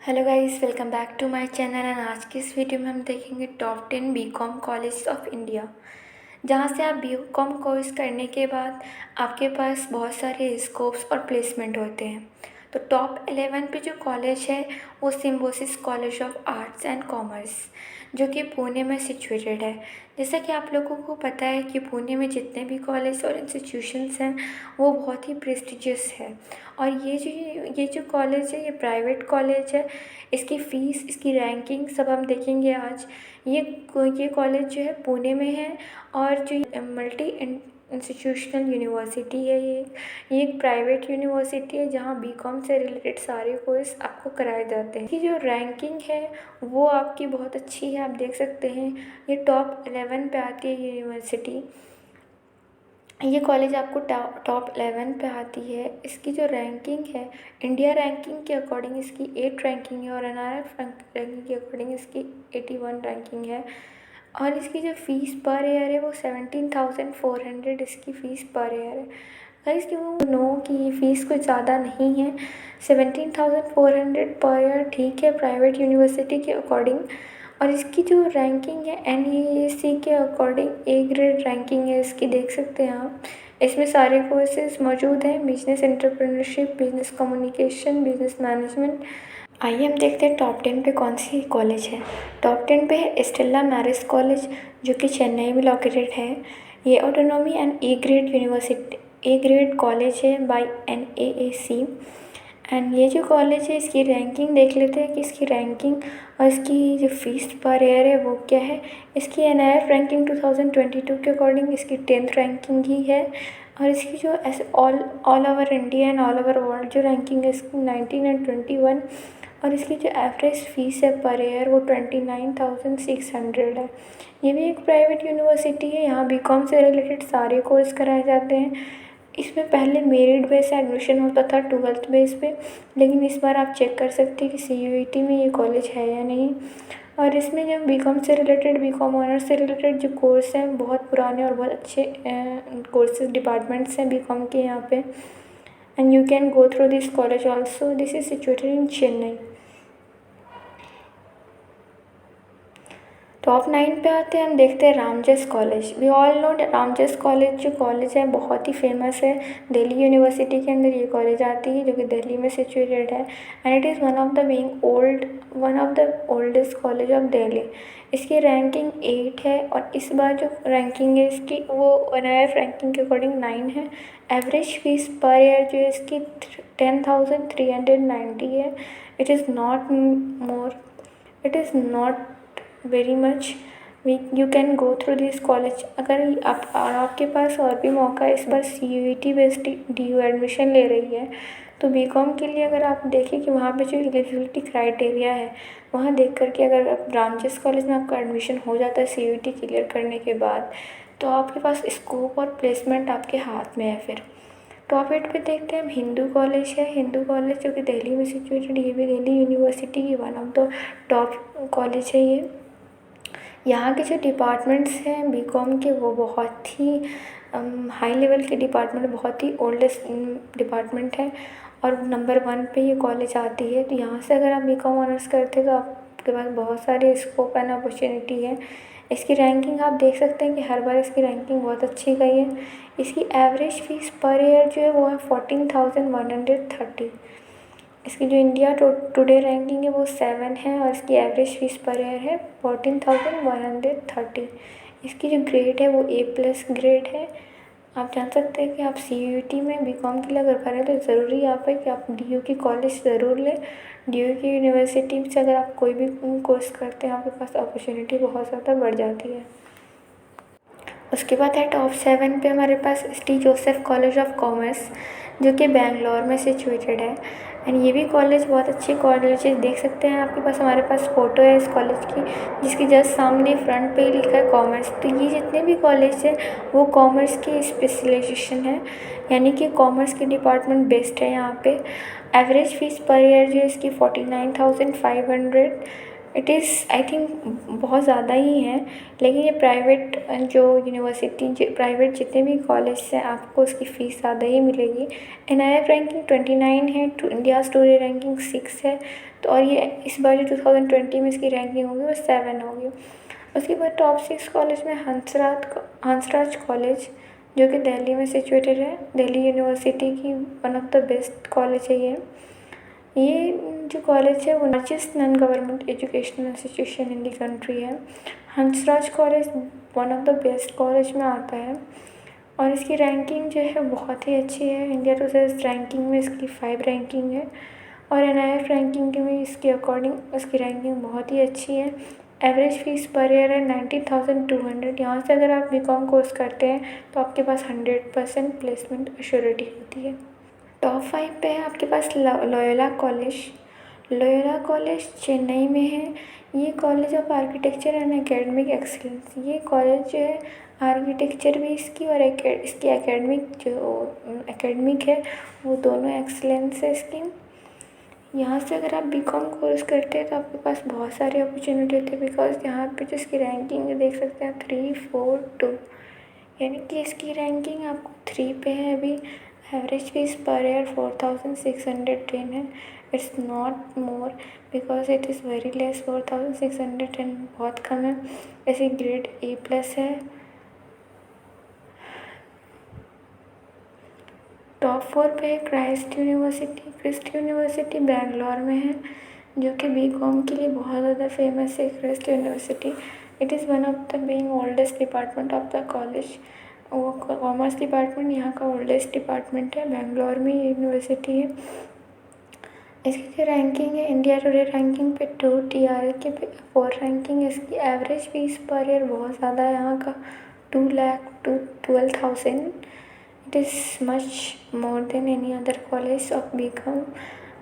Hello guys, welcome back to my channel. And आज की इस वीडियो में हम देखेंगे top 10 BCom college of India, जहाँ से आप बीकॉम कोर्स करने के बाद आपके पास बहुत सारे स्कोप्स और प्लेसमेंट होते हैं। तो टॉप 11 पे जो कॉलेज है वो Symbiosis college of arts and commerce, जो कि पुणे में सिचुएटेड है। जैसा कि आप लोगों को पता है कि पुणे में जितने भी कॉलेज और इंस्टीट्यूशंस हैं वो बहुत ही प्रेस्टिजियस है। और ये जो कॉलेज है ये प्राइवेट कॉलेज है। इसकी फ़ीस, इसकी रैंकिंग सब हम देखेंगे आज। ये कॉलेज जो है पुणे में है और जो मल्टी इंस्टीट्यूशनल यूनिवर्सिटी है, ये एक प्राइवेट यूनिवर्सिटी है जहाँ बीकॉम से रिलेटेड सारे कोर्स आपको कराए जाते हैं। इसकी जो रैंकिंग है वो आपकी बहुत अच्छी है, आप देख सकते हैं ये टॉप 11 पे आती है यूनिवर्सिटी। ये कॉलेज आपको टॉप 11 पे आती है। इसकी जो रैंकिंग है इंडिया रैंकिंग के अकॉर्डिंग इसकी 8 रैंकिंग है और NRF रैंकिंग के अकॉर्डिंग इसकी 81 रैंकिंग है। और इसकी जो फ़ीस पर ईयर है वो 17,400 इसकी फ़ीस पर ईयर है। गाइस, कि वो नो कि ये फ़ीस कुछ ज़्यादा नहीं है। 17,400 पर ईयर ठीक है प्राइवेट यूनिवर्सिटी के अकॉर्डिंग। और इसकी जो रैंकिंग है NAAC के अकॉर्डिंग A ग्रेड रैंकिंग है इसकी, देख सकते हैं आप। इसमें सारे कोर्सेज मौजूद हैं, business entrepreneurship, business communication, business management. आइए हम देखते हैं टॉप 10 पे कौन सी कॉलेज है। टॉप 10 पे है स्टेला मैरिज कॉलेज, जो कि चेन्नई में लोकेटेड है। ये autonomy and A grade college है बाय NAAC। एंड ये जो कॉलेज है इसकी रैंकिंग देख लेते हैं कि इसकी रैंकिंग और इसकी जो फीस पर ईयर है वो क्या है। इसकी NIRF रैंकिंग 2022 के अकॉर्डिंग इसकी 10th रैंकिंग ही है। और इसकी जो ऐसे all over India and all over world जो रैंकिंग है इसकी 19 एंड 21। और इसकी जो एवरेज फ़ीस है पर ईयर वो 29,600 है। ये भी एक प्राइवेट यूनिवर्सिटी है, यहाँ बीकॉम से रिलेटेड सारे कोर्स कराए जाते हैं। इसमें पहले मेरिट बेस एडमिशन होता था 12th बेस पे, लेकिन इस बार आप चेक कर सकते हैं कि CUET में ये कॉलेज है या नहीं। और इसमें जब बीकॉम से रिलेटेड, बीकॉम ऑनर्स से रिलेटेड जो कोर्स हैं बहुत पुराने और बहुत अच्छे कोर्सेज डिपार्टमेंट्स हैं बीकॉम के यहाँ पे। And you can go through this college also. This is situated in Chennai. Top 9 पे आते हैं, हम देखते हैं Ramjas college. We all know Ramjas college जो कॉलेज है बहुत ही फेमस है। दिल्ली यूनिवर्सिटी के अंदर ये कॉलेज आती है, जो कि दिल्ली में सिचुएटेड है। And it is one of the oldest college of Delhi. इसकी रैंकिंग 8 है और इस बार जो रैंकिंग है इसकी वो NIRF रैंकिंग के अकॉर्डिंग 9 है। एवरेज फीस पर ईयर जो है इसकी 10,390 है। It is not more, it is not very much. You can go through this college. अगर आपके पास और भी मौका है, इस बार CUET बेस्ड DU एडमिशन ले रही है, तो बीकॉम के लिए अगर आप देखें कि वहाँ पे जो एलिजिबिलिटी क्राइटेरिया है वहाँ देख करके अगर रामजस कॉलेज में आपका एडमिशन हो जाता है CUET क्लियर करने के बाद, तो आपके पास स्कोप और प्लेसमेंट आपके हाथ में है। फिर टॉप 8 पे देखते हैं हम हिंदू कॉलेज है। हिंदू कॉलेज जो कि दिल्ली में सिचुएटेड, ये भी दिल्ली यूनिवर्सिटी की one of the top college है। ये यहाँ के जो डिपार्टमेंट्स हैं बीकॉम के वो बहुत ही हाई लेवल के डिपार्टमेंट, बहुत ही ओल्डेस्ट डिपार्टमेंट है और नंबर 1 पे ये कॉलेज आती है। तो यहाँ से अगर आप बीकॉम ऑनर्स करते हैं तो आपके पास बहुत सारे स्कोप एंड अपॉर्चुनिटी है। इसकी रैंकिंग आप देख सकते हैं कि हर बार इसकी रैंकिंग बहुत अच्छी गई है। इसकी एवरेज फ़ीस पर ईयर जो है वो है 14,130। इसकी जो इंडिया टुडे रैंकिंग है वो 7 है और इसकी एवरेज फीस पर ईयर है 14,130। इसकी जो ग्रेड है वो A+ ग्रेड है। आप जान सकते हैं कि आप CUET में बीकॉम के लिए अगर करें तो ज़रूरी यहाँ पे कि आप DU की कॉलेज ज़रूर लें। DU की यूनिवर्सिटी से अगर आप कोई भी कोर्स करते हैं आपके पास अपॉर्चुनिटी बहुत ज़्यादा बढ़ जाती है। उसके बाद है टॉप 7 पे हमारे पास ST Joseph college of commerce, जो कि बेंगलोर में सिचुएटेड है। एंड ये भी कॉलेज बहुत अच्छी कॉलेज है, देख सकते हैं आपके पास, हमारे पास फ़ोटो है इस कॉलेज की जिसकी जस्ट सामने फ्रंट पे ही लिखा है कॉमर्स। तो ये जितने भी कॉलेज है वो कॉमर्स की स्पेशलाइजेशन है, यानी कि कॉमर्स की डिपार्टमेंट बेस्ड है यहाँ पे। एवरेज फ़ीस पर ईयर जो है इसकी 49,500 इट इज़ आई थिंक बहुत ज़्यादा ही है, लेकिन ये प्राइवेट जो यूनिवर्सिटी प्राइवेट जितने भी कॉलेज हैं आपको उसकी फ़ीस ज़्यादा ही मिलेगी। NIRF रैंकिंग 29 है, टू इंडियाज़ टुडे रैंकिंग 6 है। तो और ये इस बार जो 2020 में इसकी रैंकिंग होगी वो 7 होगी। उसके बाद टॉप 6 कॉलेज में हंसराज कॉलेज, जो कि दिल्ली में सिचुएटेड है। दिल्ली यूनिवर्सिटी की one of the best college है ये जो कॉलेज है वो largest non government educational institution in the country है। Hansraj college one of the best college में आता है और इसकी रैंकिंग जो है बहुत ही अच्छी है। इंडिया टुडे रैंकिंग में इसकी 5 रैंकिंग है और NIRF रैंकिंग में इसके अकॉर्डिंग उसकी रैंकिंग बहुत ही अच्छी है। एवरेज फ़ीस पर ईयर है 90,200। यहाँ से अगर आप BCom कोर्स करते हैं तो आपके पास 100% प्लेसमेंट एश्योरिटी होती है। टॉप 5 पे है आपके पास Loyola college. Loyola college Chennai में है। ये college of architecture and academic excellence, ये कॉलेज जो है आर्किटेक्चर भी इसकी और इसकी एकेडमिक है वो दोनों एक्सीलेंस है इसकी। यहाँ से अगर आप BCom कोर्स करते हैं तो आपके पास बहुत सारी अपॉर्चुनिटी होती है, बिकॉज यहाँ पे जो इसकी रैंकिंग है देख सकते हैं 3, 4, 2, यानी कि इसकी रैंकिंग आपको 3 पे है अभी। एवरेज फीस पर ईयर 4,610 है। It's not more because it is very less. 4,610 बहुत कम है। ऐसी ग्रेड A+ है। टॉप 4 पे है क्राइस्ट यूनिवर्सिटी बैंगलोर में है, जो कि BCom के लिए बहुत ज़्यादा फेमस है। Christ university it is one of the being oldest department of the college. वो कॉमर्स डिपार्टमेंट यहाँ का ओल्डेस्ट डिपार्टमेंट है। बैंगलोर में ये यूनिवर्सिटी है। इसकी जो रैंकिंग है इंडिया टुडे रैंकिंग पे 2, TRA के पे 4 रैंकिंग है। इसकी एवरेज फीस पर ईयर बहुत ज़्यादा है यहाँ का 2,12,000। It is much more than any other college of BCom।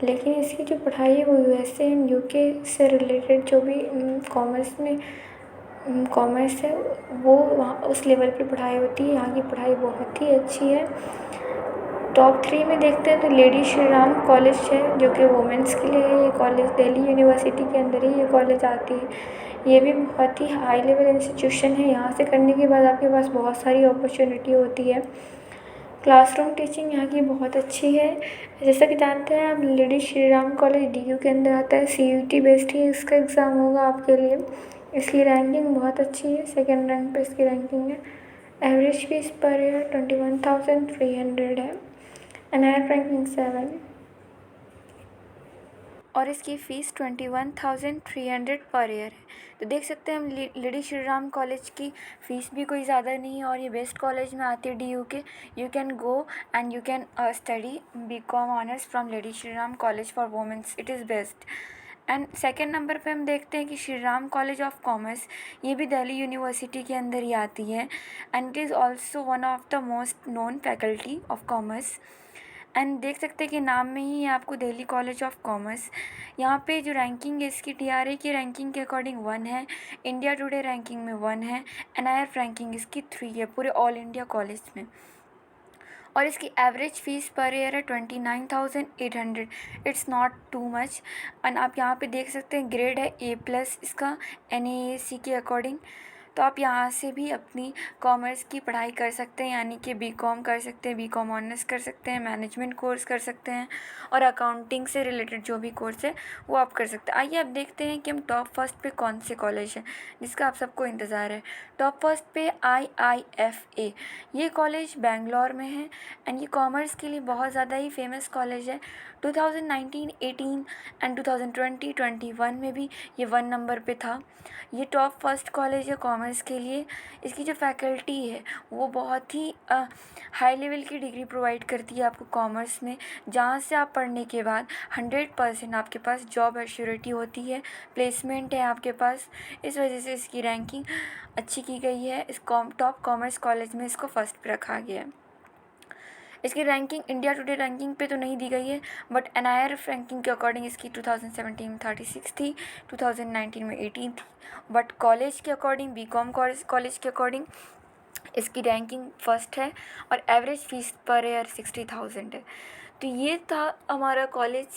लेकिन इसकी जो पढ़ाई है वो USA एंड UK से रिलेटेड जो भी कॉमर्स में कॉमर्स है वो वहाँ उस लेवल पे पढ़ाई होती है। यहाँ की पढ़ाई बहुत ही अच्छी है। टॉप 3 में देखते हैं तो लेडी श्री राम कॉलेज है, जो कि वुमेंस के लिए है। ये कॉलेज दिल्ली यूनिवर्सिटी के अंदर ही ये कॉलेज आती है। ये भी बहुत ही हाई लेवल इंस्टीट्यूशन है। यहाँ से करने के बाद आपके पास बहुत सारी अपॉर्चुनिटी होती है। क्लासरूम टीचिंग यहाँ की बहुत अच्छी है। जैसा कि जानते हैं आप, lady Shri Ram college DU के अंदर आता है। CUT बेस्ड ही इसका एग्ज़ाम होगा आपके लिए। इसकी रैंकिंग बहुत अच्छी है, 2nd रैंक पे इसकी रैंकिंग है। एवरेज फीस पर ईयर 21,300 है। NIRF रैंकिंग 7 और इसकी फ़ीस 21,300 पर ईयर है। तो देख सकते हैं हम लेडी श्री राम कॉलेज की फ़ीस भी कोई ज़्यादा नहीं है और ये बेस्ट कॉलेज में आती है DU के। You can go and you can study BCom honours from lady Shri Ram college for women's. It is best. And second number पे हम देखते हैं कि Shri Ram college of commerce, ये भी दिल्ली यूनिवर्सिटी के अंदर ही आती है and it is also one of the most known faculty of commerce. And देख सकते हैं कि नाम में ही है आपको दिल्ली कॉलेज ऑफ कॉमर्स। यहाँ पे जो रैंकिंग है इसकी TRA की रैंकिंग के अकॉर्डिंग 1 है, इंडिया टुडे रैंकिंग में 1 है, NIRF रैंकिंग इसकी 3 है पूरे ऑल इंडिया कॉलेज में। और इसकी एवरेज फ़ीस पर ईयर है 29,800। It's not too much. And आप यहाँ पे देख सकते हैं ग्रेड है A+ इसका NAAC के अकॉर्डिंग। तो आप यहाँ से भी अपनी कॉमर्स की पढ़ाई कर सकते हैं, यानी कि BCom कर सकते हैं, BCom ऑनर्स कर सकते हैं, मैनेजमेंट कोर्स कर सकते हैं और अकाउंटिंग से रिलेटेड जो भी कोर्स है वो आप कर सकते हैं। आइए अब देखते हैं कि हम टॉप फर्स्ट पे कौन से कॉलेज हैं जिसका आप सबको इंतज़ार है। टॉप फर्स्ट पे IIFA, ये कॉलेज बेंगलोर में है एंड ये कॉमर्स के लिए बहुत ज़्यादा ही फेमस कॉलेज है। 2019-18 एंड 2020-21 में भी ये 1 नंबर पे था। ये टॉप फर्स्ट कॉलेज है कॉमर्स के लिए। इसकी जो फैकल्टी है वो बहुत ही हाई लेवल की डिग्री प्रोवाइड करती है आपको कॉमर्स में, जहाँ से आप पढ़ने के बाद 100% आपके पास जॉब एश्योरिटी होती है, प्लेसमेंट है आपके पास। इस वजह से इसकी रैंकिंग अच्छी की गई है। इस टॉप कॉमर्स कॉलेज में इसको फर्स्ट पे रखा गया है। इसकी रैंकिंग इंडिया टुडे रैंकिंग पे तो नहीं दी गई है, बट NIRF रैंकिंग के अकॉर्डिंग इसकी 2017 में 36 थी, 2019 में 18 थी। बट कॉलेज के अकॉर्डिंग, BCom कॉलेज के अकॉर्डिंग इसकी रैंकिंग फर्स्ट है और एवरेज फ़ीस पर ईयर 60,000 है। तो ये था हमारा कॉलेज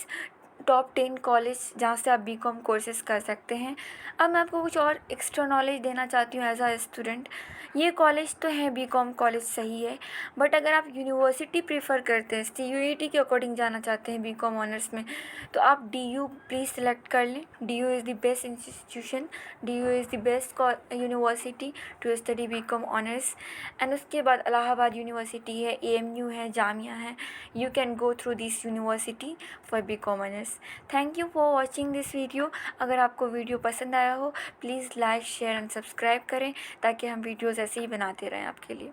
टॉप 10 कॉलेज जहाँ से आप बीकॉम कोर्सेज कर सकते हैं। अब मैं आपको कुछ और एक्स्ट्रा नॉलेज देना चाहती हूँ एज अ स्टूडेंट। ये कॉलेज तो है, बीकॉम कॉलेज सही है, बट अगर आप यूनिवर्सिटी प्रेफर करते हैं, CUET के अकॉर्डिंग जाना चाहते हैं बीकॉम ऑनर्स में, तो आप DU प्लीज़ सेलेक्ट कर लें। DU is the best institution, DU is the best university to study BCom honours. And उसके बाद इलाहाबाद यूनिवर्सिटी है, AMU है, जामिया है। You can go through this university for BCom honours. Thank you for watching this video. अगर आपको video पसंद आया हो, please like, share and subscribe करें ताकि हम वीडियोज़ ऐसे ही बनाते रहें आपके लिए।